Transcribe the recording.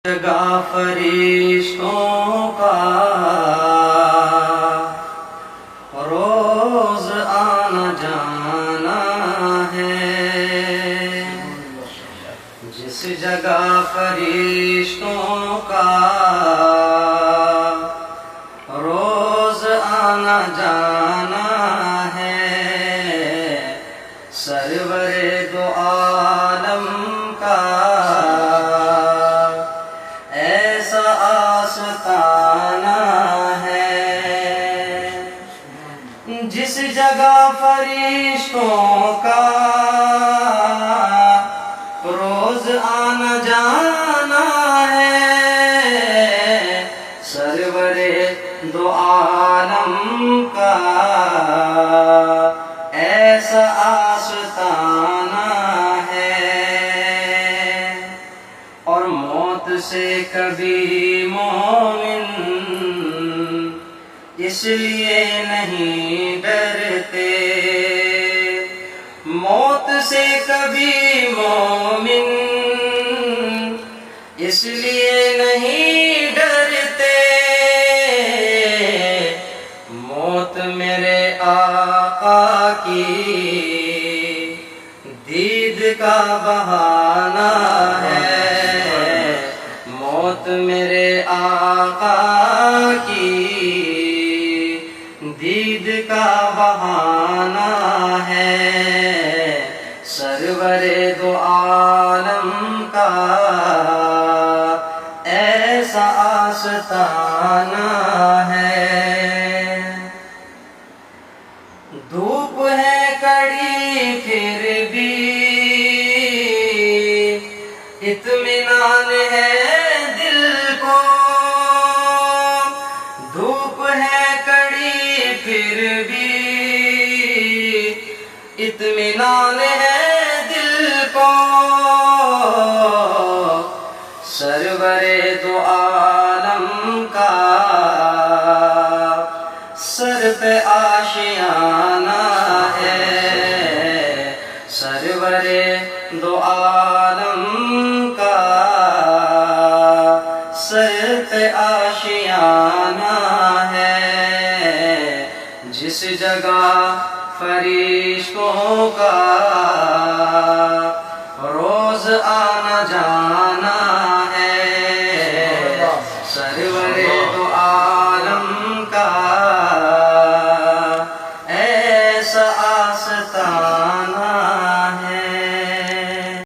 جگہ فرشتوں کا روز آنا جانا ہے، جس جگہ فرشتوں کا روز آنا جانا ہے، سرور دو عالم کا ایسا آستانہ ہے، جس جگہ فرشتوں کا روز آنا جانا ہے، سرور دو عالم کا ایسا آستانہ ہے، اور موت سے کبھی مومن اس لیے نہیں ڈرتے، موت سے کبھی مومن اس لیے نہیں ڈرتے، موت میرے آقا کی دید کا بہانہ ہے، موت میرے آقا کی دید کا بہانہ ہے، سرور دو عالم کا ایسا آستانہ ہے، دھوپ ہے کڑی پھر بھی اطمینان ہے دل کو، دھوپ ہے کڑی پھر بھی اطمینان ہے دل کو، سرور دو عالم کا سر پہ آشیانہ ہے، سرور دو عالم کا سر پہ آشیانہ ہے، جس جگہ فرشتوں کا روز آنا جانا